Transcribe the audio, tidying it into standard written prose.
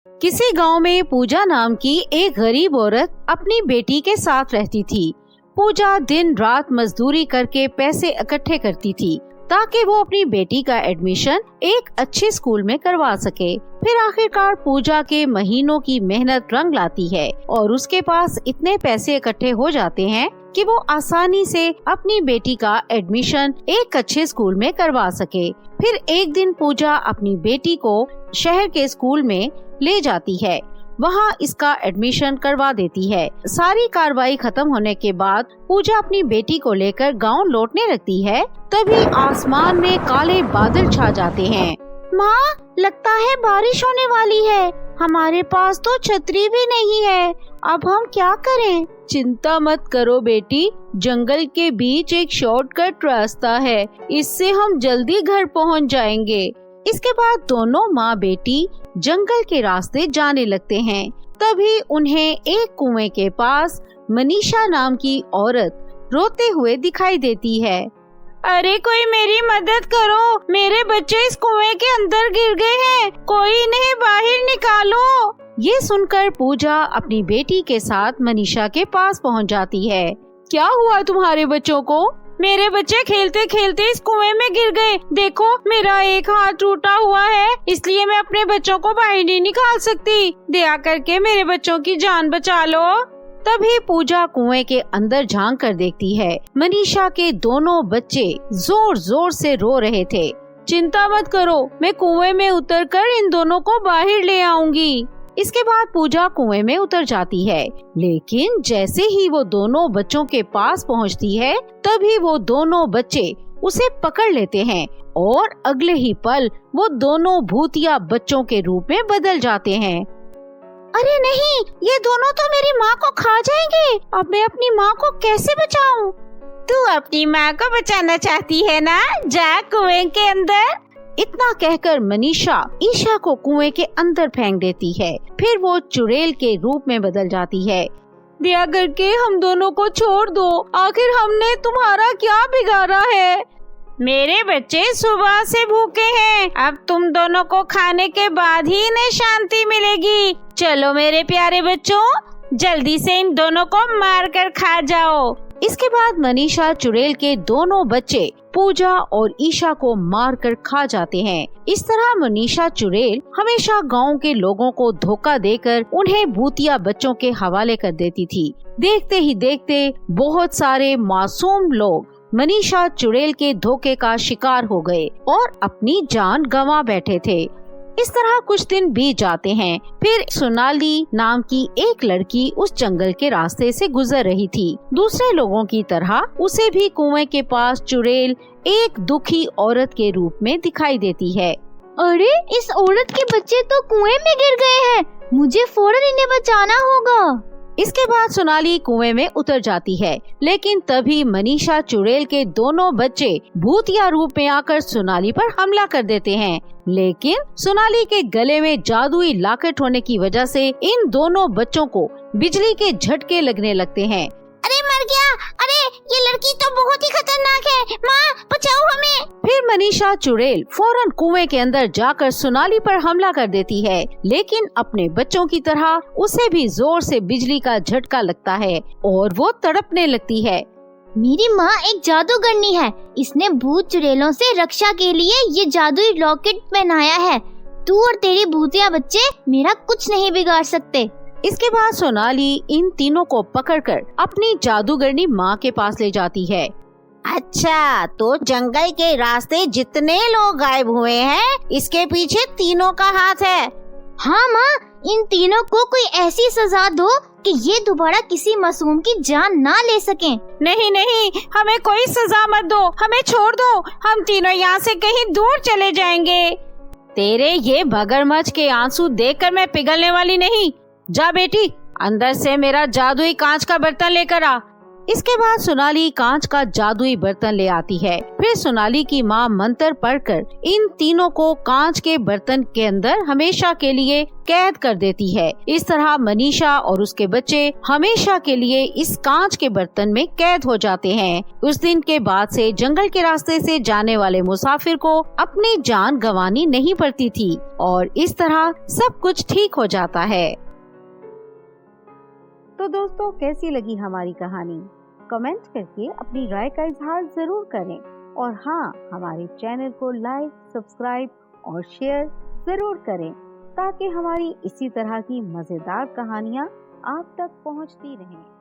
किसी गांव में पूजा नाम की एक गरीब औरत अपनी बेटी के साथ रहती थी। पूजा दिन रात मजदूरी करके पैसे इकट्ठे करती थी ताकि वो अपनी बेटी का एडमिशन एक अच्छे स्कूल में करवा सके। फिर आखिरकार पूजा के महीनों की मेहनत रंग लाती है और उसके पास इतने पैसे इकट्ठे हो जाते हैं कि वो आसानी से अपनी बेटी का एडमिशन एक अच्छे स्कूल में करवा सके। फिर एक दिन पूजा अपनी बेटी को शहर के स्कूल में ले जाती है, वहाँ इसका एडमिशन करवा देती है। सारी कार्रवाई खत्म होने के बाद पूजा अपनी बेटी को लेकर गांव लौटने लगती है, तभी आसमान में काले बादल छा जाते हैं। माँ, लगता है बारिश होने वाली है। हमारे पास तो छतरी भी नहीं है, अब हम क्या करें? चिंता मत करो बेटी, जंगल के बीच एक शॉर्टकट रास्ता है, इससे हम जल्दी घर पहुँच जाएंगे। इसके बाद दोनों माँ बेटी जंगल के रास्ते जाने लगते हैं। तभी उन्हें एक कुएं के पास मनीषा नाम की औरत रोते हुए दिखाई देती है। अरे कोई मेरी मदद करो, मेरे बच्चे इस कुएं के अंदर गिर गए हैं, कोई इन्हें बाहर निकालो। ये सुनकर पूजा अपनी बेटी के साथ मनीषा के पास पहुंच जाती है। क्या हुआ तुम्हारे बच्चों को? मेरे बच्चे खेलते खेलते इस कुएं में गिर गए। देखो, मेरा एक हाथ टूटा हुआ है, इसलिए मैं अपने बच्चों को बाहर नहीं निकाल सकती। दया करके मेरे बच्चों की जान बचा लो। तभी पूजा कुएं के अंदर झांक कर देखती है, मनीषा के दोनों बच्चे जोर जोर से रो रहे थे। चिंता मत करो, मैं कुएं में उतरकर इन दोनों को बाहर ले आऊंगी। इसके बाद पूजा कुएं में उतर जाती है, लेकिन जैसे ही वो दोनों बच्चों के पास पहुंचती है, तभी वो दोनों बच्चे उसे पकड़ लेते हैं और अगले ही पल वो दोनों भूतिया बच्चों के रूप में बदल जाते हैं। अरे नहीं, ये दोनों तो मेरी माँ को खा जाएंगे। अब मैं अपनी माँ को कैसे बचाऊं? तू अपनी माँ को बचाना चाहती है ना? जा कुएं के अंदर। इतना कहकर मनीषा ईशा को कुएं के अंदर फेंक देती है। फिर वो चुड़ैल के रूप में बदल जाती है। दया करके हम दोनों को छोड़ दो, आखिर हमने तुम्हारा क्या बिगाड़ा है? मेरे बच्चे सुबह से भूखे हैं, अब तुम दोनों को खाने के बाद ही इन्हें शांति मिलेगी। चलो मेरे प्यारे बच्चों, जल्दी से इन दोनों को मार कर खा जाओ। इसके बाद मनीषा चुड़ैल के दोनों बच्चे पूजा और ईशा को मार कर खा जाते हैं। इस तरह मनीषा चुड़ैल हमेशा गांव के लोगों को धोखा देकर उन्हें भूतिया बच्चों के हवाले कर देती थी। देखते ही देखते बहुत सारे मासूम लोग मनीषा चुड़ैल के धोखे का शिकार हो गए और अपनी जान गंवा बैठे थे। इस तरह कुछ दिन बीत जाते हैं। फिर सोनाली नाम की एक लड़की उस जंगल के रास्ते से गुजर रही थी। दूसरे लोगों की तरह उसे भी कुएं के पास चुड़ैल एक दुखी औरत के रूप में दिखाई देती है। अरे, इस औरत के बच्चे तो कुएं में गिर गए हैं, मुझे फौरन इन्हें बचाना होगा। इसके बाद सोनाली कुएं में उतर जाती है, लेकिन तभी मनीषा चुड़ैल के दोनों बच्चे भूतिया रूप में आकर सोनाली पर हमला कर देते हैं। लेकिन सोनाली के गले में जादुई लॉकेट होने की वजह से इन दोनों बच्चों को बिजली के झटके लगने लगते हैं। अरे मर गया, अरे ये लड़की तो बहुत ही खतरनाक है, माँ बचाओ हमें। फिर मनीषा चुड़ैल फौरन कुएं के अंदर जाकर सोनाली पर हमला कर देती है, लेकिन अपने बच्चों की तरह उसे भी जोर से बिजली का झटका लगता है और वो तड़पने लगती है। मेरी माँ एक जादूगरनी है, इसने भूत चुड़ैलों से रक्षा के लिए ये जादुई लॉकेट पहनाया है। तू और तेरी भूतिया बच्चे मेरा कुछ नहीं बिगाड़ सकते। इसके बाद सोनाली इन तीनों को पकड़कर अपनी जादूगरनी माँ के पास ले जाती है। अच्छा, तो जंगल के रास्ते जितने लोग गायब हुए हैं, इसके पीछे तीनों का हाथ है। हाँ माँ, इन तीनों को कोई ऐसी सजा दो कि ये दोबारा किसी मासूम की जान ना ले सकें। नहीं नहीं, हमें कोई सजा मत दो, हमें छोड़ दो, हम तीनों यहाँ से कहीं दूर चले जाएंगे। तेरे ये मगरमच्छ के आंसू देखकर मैं पिघलने वाली नहीं। जा बेटी, अंदर से मेरा जादुई कांच का बर्तन लेकर आ। इसके बाद सोनाली कांच का जादुई बर्तन ले आती है। फिर सोनाली की माँ मंत्र पढ़कर इन तीनों को कांच के बर्तन के अंदर हमेशा के लिए कैद कर देती है। इस तरह मनीषा और उसके बच्चे हमेशा के लिए इस कांच के बर्तन में कैद हो जाते हैं। उस दिन के बाद से जंगल के रास्ते से जाने वाले मुसाफिर को अपनी जान गंवानी नहीं पड़ती थी और इस तरह सब कुछ ठीक हो जाता है। तो दोस्तों, कैसी लगी हमारी कहानी? कमेंट करके अपनी राय का इजहार जरूर करें और हाँ, हमारे चैनल को लाइक, सब्सक्राइब और शेयर जरूर करें ताकि हमारी इसी तरह की मजेदार कहानियाँ आप तक पहुँचती रहें।